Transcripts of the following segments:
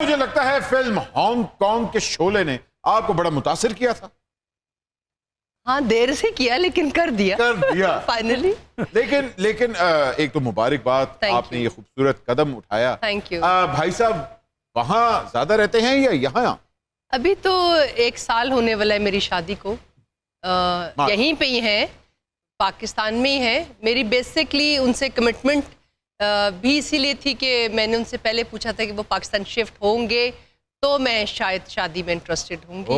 मुझे लगता है फिल्म हांगकांग के शोले ने आपको बड़ा मुतासिर किया था। हाँ, देर से किया लेकिन कर दिया फाइनली। लेकिन एक तो मुबारकबाद, आपने ये खूबसूरत कदम उठाया। Thank you. भाई साहब वहाँ ज्यादा रहते हैं या यहाँ? अभी तो 1 साल होने वाला है मेरी शादी को। यहीं पे ही है, पाकिस्तान में ही है। मेरी बेसिकली उनसे कमिटमेंट भी इसीलिए थी कि मैंने उनसे पहले पूछा था कि वो पाकिस्तान शिफ्ट होंगे तो मैं शायद शादी में इंटरेस्टेड होंगी।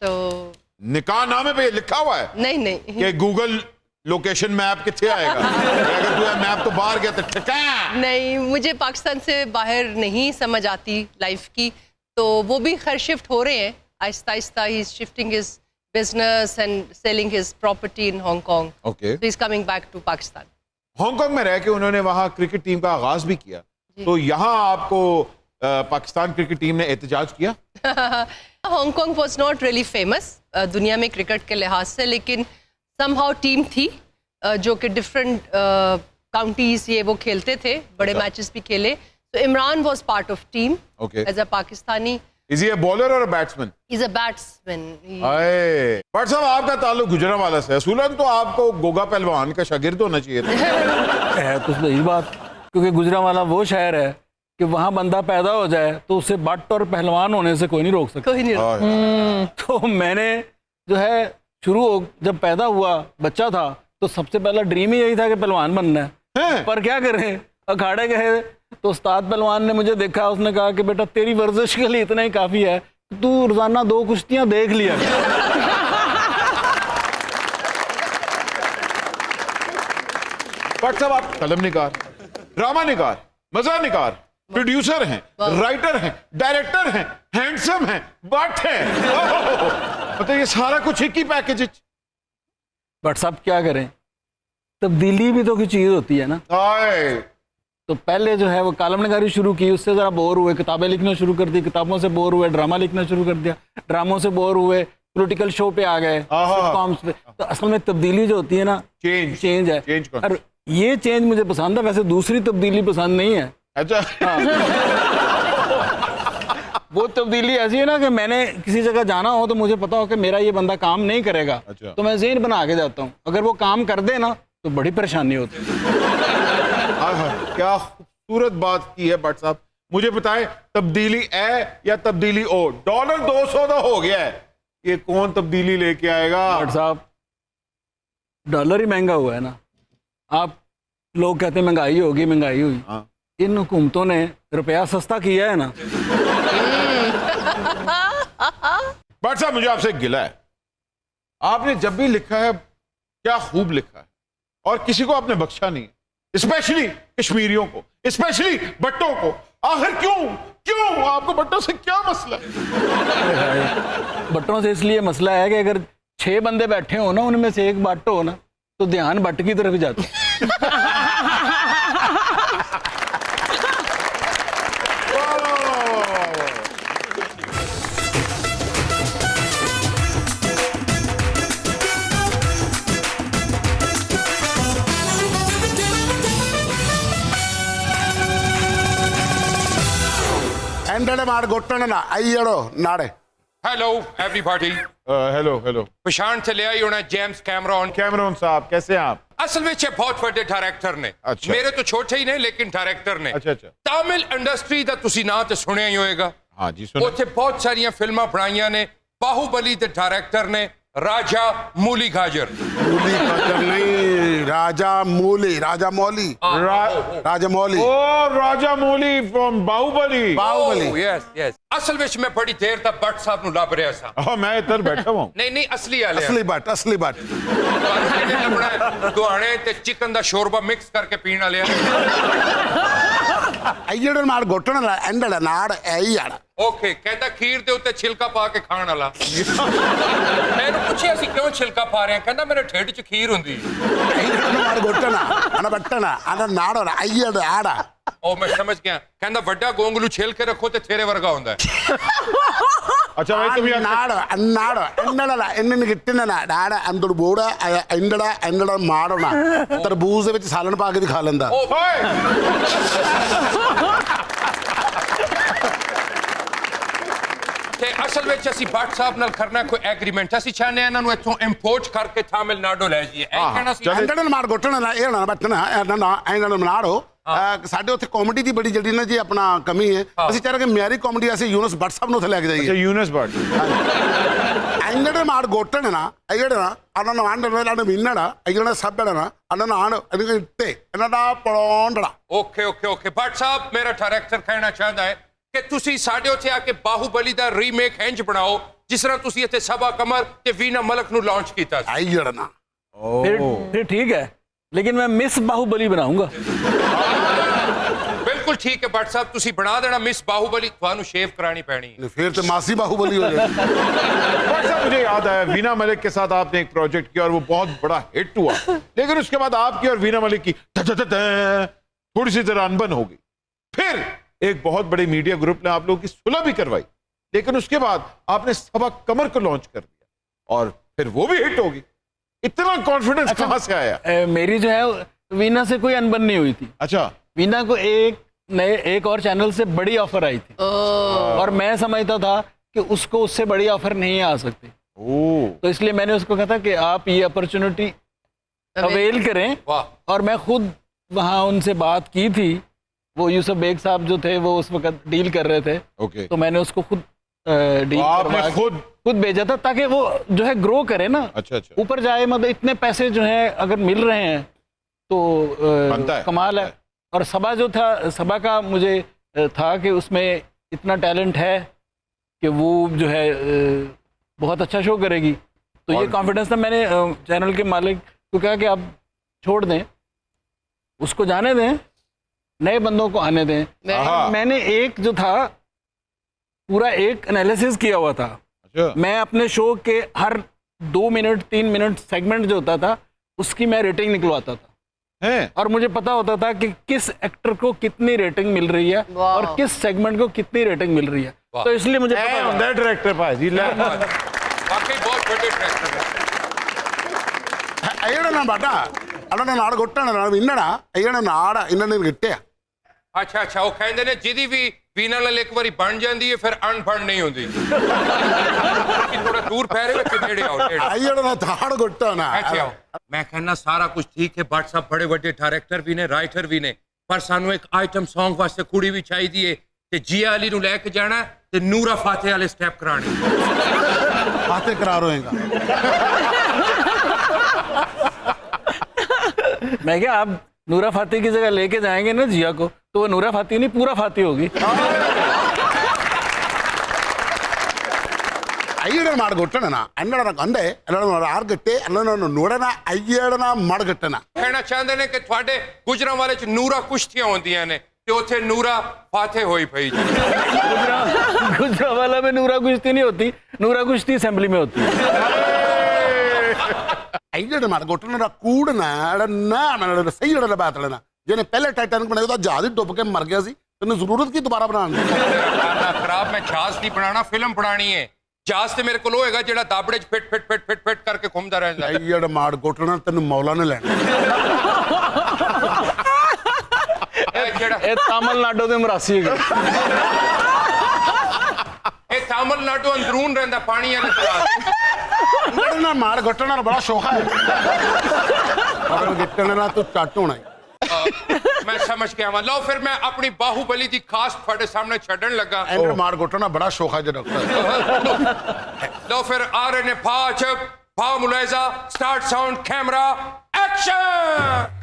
तो निकाह नामे पे लिखा हुआ है? नहीं कि गूगल लोकेशन मैप कितने आएगा? अगर तू मैप तो बाहर गया तो ठिकाना नहीं, मुझे पाकिस्तान से बाहर नहीं समझ आती लाइफ की। तो वो भी खैर शिफ्ट हो रहे हैं आहिस्ता आहिस्ता। He is shifting his business and selling his property in Hong Kong. Okay, so he is coming back to Pakistan. Hong Kong में रह के उन्होंने वहाँ क्रिकेट टीम का आगाज भी किया, तो यहाँ आपको पाकिस्तान क्रिकेट टीम ने एहतजाज किया? Hong Kong was not really famous दुनिया में क्रिकेट के लिहाज से, लेकिन समहाउ टीम थी जो कि डिफरेंट काउंटीज ये वो खेलते थे, बड़े मैचेस भी खेले। तो Imran was part of team as a Pakistani. Is he a bowler or a batsman? He's a batsman. But साहब आपका ताल्लुक गुजरांवाला से है, असूलन तो आपको गोगा पहलवान का शागिर्द होना चाहिए था। है तो सही बात, क्योंकि गुजरांवाला वो शहर है कि वहाँ बंदा पैदा हो जाए तो उसे बट और पहलवान होने से कोई नहीं रोक सकता। कोई नहीं रोक। तो मैंने जो है जब पैदा हुआ बच्चा था तो सबसे पहला ड्रीम ही यही था कि पहलवान बनना है। पर क्या करें, अखाड़े गए तो उस्ताद पहलवान ने मुझे देखा, उसने कहा कि बेटा तेरी वर्जिश के लिए इतना ही काफी है, तू रोजाना 2 कुश्तियां देख लिया। बट साहब आप कलम निगार, ड्रामा निगार, मजा निगार, प्रोड्यूसर हैं, राइटर हैं, डायरेक्टर हैं, हैंडसम हैं, बट हैं, मतलब ये सारा कुछ एक ही पैकेज। बट साहब क्या करें, तब्दीली भी तो कोई चीज होती है ना। तो पहले जो है वो कालम नगारी शुरू की, उससे ज़रा बोर हुए, किताबें लिखना शुरू कर दी, किताबों से बोर हुए, ड्रामा लिखना शुरू कर दिया, ड्रामों से बोर हुए, पॉलिटिकल शो पे आ गए, सिटकॉम्स पे। तो असल में तब्दीली जो होती है ना, चेंज है। और ये चेंज मुझे पसंद है, वैसे दूसरी तब्दीली पसंद नहीं है। अच्छा। वो तब्दीली ऐसी है ना कि मैंने किसी जगह जाना हो तो मुझे पता हो कि मेरा ये बंदा काम नहीं करेगा, तो मैं ज़हन बना के जाता हूँ। अगर वो काम कर दे ना तो बड़ी परेशानी होती है। क्या खूबसूरत बात की है बट साहब। मुझे बताएं, तब्दीली ए या तब्दीली ओ? $200 तो हो गया है, ये कौन तब्दीली लेके आएगा? बट साहब डॉलर ही महंगा हुआ है ना। आप लोग कहते हैं महंगाई होगी, महंगाई हुई। इन हुकूमतों ने रुपया सस्ता किया है ना। बट साहब मुझे आपसे गिला है, आपने जब भी लिखा है क्या खूब लिखा है, और किसी को आपने बख्शा नहीं, स्पेशली कश्मीरियों को, स्पेशली भट्टों को। आखिर क्यों आपको भट्टों से क्या मसला है? भट्टों से इसलिए मसला है कि अगर 6 बंदे बैठे हो ना, उनमें से एक भट्ट हो ना, तो ध्यान भट्ट की तरफ ही जाता है। Hello everybody. हेलो। पछाण से लिया होना जेम्स कैमरॉन साहब, कैसे हैं आप? असल में बहुत बड़े डायरेक्टर ने। अच्छा। मेरे तो छोटे ही नहीं, लेकिन डायरेक्टर ने। अच्छा। तमिल इंडस्ट्री का तुसी नाम तो सुनिया ही होएगा। हाँ जी, सुना। उत्थे बहुत सारियां फिल्मां बनाईयां ने। बाहुबली के डायरेक्टर ने राजा मूली गाजर नहीं, राजा मौली ओ राजा मौली फ्रॉम बाहुबली। यस। असल में मैं बड़ी देर तक भट्ट साहब नु लब रहा सा। मैं इधर बैठा हूँ। नहीं असली वाले असली बात दुआने ते चिकन दा शोरबा मिक्स करके पीने वाले अय्यड़ मार घोटण एंडड़ नाड़ ऐ ओके। कहता खीर दे उत्ते छिलका पा के खाण वाला। मैंने पूछा सी क्यों छिलका पा रहे हैं, कहता मेरे ढिड च खीर हुंदी। मार घोटण अना बट्टण अना नाड़ अय्यड़ आड़ा। ओ मैं समझ गया। कहता बड़ा गोंगलू छेल के रखो ते तेरे वर्गा हुंदा है। अच्छा भाई, तुम नाड़ एंडड़ एन्न किट्टन नाड़ अंदर बोड़ा एंडड़ माड़ना तरबूज दे विच सालन पा के खा लैंदा। ਅਸਲ ਵਿੱਚ ਅਸੀਂ ਭੱਟ ਸਾਹਿਬ ਨਾਲ ਕਰਨਾ ਕੋਈ ਐਗਰੀਮੈਂਟ ਅਸੀਂ ਚਾਹੁੰਦੇ ਇਹਨਾਂ ਨੂੰ ਇੱਥੋਂ ਇੰਪੋਰਟ ਕਰਕੇ ਤਾਮਿਲਨਾਡੂ ਲੈ ਜਾਈਏ ਇਹ ਕਹਿਣਾ ਸੀ ਇਹਨਾਂ ਨਾਲ ਮਾਰ ਘੁੱਟਣ ਨਾ ਇਹ ਨਾ ਬੈਠਣਾ ਇਹਨਾਂ ਨਾਲ ਮਨਾੜੋ ਸਾਡੇ ਉੱਥੇ ਕਾਮੇਡੀ ਦੀ ਬੜੀ ਜਲਦੀ ਨਾ ਜੀ ਆਪਣਾ ਕਮੀ ਹੈ ਅਸੀਂ ਚਾਹ ਰਹੇ ਕਿ ਮਿਆਰੀ ਕਾਮੇਡੀ ਅਸੀਂ ਯੂਨਸ ਭੱਟ ਸਾਹਿਬ ਨੂੰ ਉੱਥੇ ਲੈ ਕੇ ਜਾਈਏ യൂനസ് ഭട്ട് ਇਹਨਾਂ ਮਾਰ ਘੁੱਟਣ ਨਾ ਅਈੜਨਾ ਅਨਾਂ ਨੂੰ ਆਂਡਣਾ ਮਿੰਨੜਾ ਅਈੜਨਾ ਸੱਬੜਨਾ ਅਨਾਂ ਨੂੰ ਇੱਤੇ ਇਹਨਾਂ ਦਾ ਪੜੋਂਡੜਾ ਓਕੇ ਭੱਟ ਸਾਹਿਬ ਮੇਰਾ ਡਾਇਰੈਕਟਰ ਕਹਿਣਾ ਚਾਹੁੰਦਾ ਹੈ ਕਿ ਤੁਸੀਂ ਸਾਡੇ ਉੱਥੇ ਆ ਕੇ ਬਾਹੂਬਲੀ ਦਾ ਰੀਮੇਕ ਇੰਜ ਬਣਾਓ ਜਿਸ ਤਰ੍ਹਾਂ ਤੁਸੀਂ ਇੱਥੇ ਸਭਾ ਕਮਰ ਤੇ ਵੀਨਾ ਮਲਕ ਨੂੰ ਲਾਂਚ ਕੀਤਾ ਸੀ ਅਈੜਨਾ फिर ठीक है, लेकिन मैं मिस बाहुबली बनाऊंगा। ਬਿਲਕੁਲ ਠੀਕ ਹੈ ਭੱਟ ਸਾਹਿਬ ਤੁਸੀਂ ਬਣਾ ਦੇਣਾ ਮਿਸ ਬਾਹੂਬਲੀ ਤੁਹਾਨੂੰ ਸ਼ੇਵ ਕਰਾਣੀ ਪੈਣੀ ਹੈ फिर तो मासी बाहुबली हो जाएगी भट्ट साहब मुझे याद आया वीना मलिक के साथ आपने एक प्रोजेक्ट किया और वो बहुत बड़ा हिट हुआ लेकिन उसके बाद आपकी और वीना मलिक की थोड़ी सी तरह अनबन हो गई फिर एक बहुत बड़े मीडिया ग्रुप ने आप लोगों की सुलह भी करवाई लेकिन उसके बाद आपने सबा कमर को लॉन्च कर दिया और फिर वो भी हिट होगी इतना कॉन्फिडेंस कहां से आया मेरी जो है वीना से कोई अनबन नहीं हुई थी। अच्छा वीना को एक और चैनल से बड़ी ऑफर आई थी और मैं समझता था कि उसको उससे बड़ी ऑफर नहीं आ सकती तो इसलिए मैंने उसको कहा था कि आप ये अपॉर्चुनिटी अवेल करें वाह और मैं खुद वहाँ उनसे बात की थी वो यूसुफ बेग साहब जो थे वो उस वक्त डील कर रहे थे ओके तो मैंने उसको खुद डील आपने करवा के खुद भेजा था ताकि वो जो है ग्रो करे ना अच्छा ऊपर जाए मतलब इतने पैसे जो हैं अगर मिल रहे हैं तो बनता है, कमाल है और सभा जो था सभा का मुझे था कि उसमें इतना टैलेंट है कि वो जो है बहुत अच्छा शो करेगी तो ये कॉन्फिडेंस था मैंने चैनल के मालिक को कहा कि आप छोड़ दें उसको जाने दें नए बंदों को आने दें मैंने एक जो था पूरा एक एनालिसिस किया हुआ था अच्छा मैं अपने शो के हर 2 मिनट 3 मिनट सेगमेंट जो होता था उसकी मैं रेटिंग निकलवाता था हैं और मुझे पता होता था कि किस एक्टर को कितनी रेटिंग मिल रही है और किस सेगमेंट को कितनी रेटिंग मिल रही है तो इसलिए मुझे पता था। डायरेक्टर भाई वाकई बहुत बड़े डायरेक्टर है അയ്യടനാ ബാട്ടാ അടന നാട് കൊട്ടാണ് ഇന്നടാ അയ്യട നാട ഇന്നെ കിട്ടിയ ਅੱਛਾ ਉਹ ਕਹਿੰਦੇ ਨੇ ਜਿਹਦੀ ਵੀ ਵੀਨਾ ਨਾਲ ਇੱਕ ਵਾਰੀ ਬਣ ਜਾਂਦੀ ਹੈ ਫਿਰ ਅਣਬਣ ਨਹੀਂ ਹੁੰਦੀ ਥੋੜਾ ਦੂਰ ਪੈ ਰਹੇ ਵਿੱਚ ਨੇੜੇ ਆਓ ਨੇੜੇ അയ്യടനാ താട് കൊട്ടാണ് ਇੱਥੇ ਆਓ ਮੈਂ ਕਹਿੰਦਾ ਸਾਰਾ ਕੁਝ ਠੀਕ ਹੈ ਭੱਟ ਸਾਹਿਬ ਬੜੇ ਵੱਡੇ ਡਾਇਰੈਕਟਰ ਵੀ ਨੇ ਰਾਈਟਰ ਵੀ ਨੇ ਪਰ ਸਾਨੂੰ ਇੱਕ ਆਈਟਮ Song ਵਾਸਤੇ ਕੁੜੀ ਵੀ ਚਾਹੀਦੀ ਹੈ ਤੇ ਜੀਆ ਅਲੀ ਨੂੰ ਲੈ ਕੇ ਜਾਣਾ ਤੇ ਨੂਰਾ ਫਾਤੇ ਵਾਲੇ ਸਟੈਪ ਕਰਾਣੇ ਬਾਤੇ ਕਰਾ ਰਹੇਗਾ मैं क्या आप नूरा फाती की जगह लेके जाएंगे ना जिया को तो वो नूरा फाती नहीं पूरा फाती होगी ಅಯ್ಯಡ ಮಾಡ್ಕೊಟ್ಟಣ ಅನ್ನಡ ಅಂದೆ ಎಲ್ಲ ಆರ್ಗಟ್ಟೆ ಎಲ್ಲ ನೋಡಣ ಅಯ್ಯಡನ ಮಾಡ್ಗಟ್ಟಣ ਕਹਿਣਾ ਚਾਹੁੰਦੇ ਨੇ ਕਿ ਤੁਹਾਡੇ ਗੁਜਰਾਂ ਵਾਲੇ ਚ ਨੂਰਾ ਕੁਸ਼ਤੀਆਂ ਹੁੰਦੀਆਂ ਨੇ ਤੇ ਉੱਥੇ ਨੂਰਾ ਫਾਤੇ ਹੋਈ ਪਈ ਜੀ गुजरावाला में नूरा कुश्ती नहीं होती नूरा कुश्ती असेंबली में होती है ਅਈੜਨ ਮਾਰਗੋਟਣ ਦਾ ਕੂੜਨਾ ਨਾ ਸਹੀ ਲੜਾ ਬਾਤਲਣਾ ਜਿਹਨੇ ਪਹਿਲੇ ਟਾਈਟੈਨਿਕ ਬਣਾਇਆ ਉਹਦਾ ਜਹਾਜ਼ ਹੀ ਡੁੱਬ ਕੇ ਮਰ ਗਿਆ ਸੀ ਤੈਨੂੰ ਜ਼ਰੂਰਤ ਕੀ ਦੁਬਾਰਾ ਬਣਾਉਣ ਦੀ ਖਾਨਾ ਖਰਾਬ ਮੈਂ ਜਹਾਜ਼ ਨਹੀਂ ਬਣਾਉਣਾ ਫਿਲਮ ਬਣਾਣੀ ਹੈ ਜਹਾਜ਼ ਤੇ ਮੇਰੇ ਕੋਲ ਹੋਏਗਾ ਜਿਹੜਾ ਦਾਬੜੇ 'ਚ ਫਿੱਟ ਕਰਕੇ ਘੁੰਮਦਾ ਰਹਿੰਦਾ ਅਈੜ ਮਾਰਗੋਟਣਾ ਤੈਨੂੰ ਮੌਲਾ ਨੇ ਲੈਣਾ ਇਹ ਤਾਮਿਲਨਾਡੂ ਦੇ ਮਰਾਸੀ ਹੈਗੇ ਇਹ ਤਾਮਿਲਨਾਡੂ ਅੰਦਰੂਨ ਰਹਿੰਦਾ ਪਾਣੀ ਵਾਲੇ ਤਲਾਬ ਲੜਨਾ ਮਾਰਗੋਟਣਾ ਦਾ ਬੜਾ ਸ਼ੌਕ ਹੈ ਪਰ ਗਿੱਟਣ ਨਾਲ ਤੂੰ ਚੱਟ ਹੋਣਾ ਮੈਂ ਸਮਝ ਗਿਆ ਵਾਂ ਲਓ ਫਿਰ ਮੈਂ ਆਪਣੀ ਬਾਹੂਬਲੀ ਦੀ ਖਾਸ ਤੁਹਾਡੇ ਸਾਹਮਣੇ ਛੱਡਣ ਲੱਗਾ ਐਂਡ ਮਾਰਗੋਟਣਾ ਬੜਾ ਸ਼ੌਕ ਹੈ ਜੀ ਡਾਕਟਰ ਲਓ ਫਿਰ ਆ ਰਹੇ ਨੇ ਫਾ ਮੁਲਾਇਜ਼ਾ ਸਟਾਰਟ ਸਾਊਂਡ ਕੈਮਰਾ ਐਕਸ਼ਨ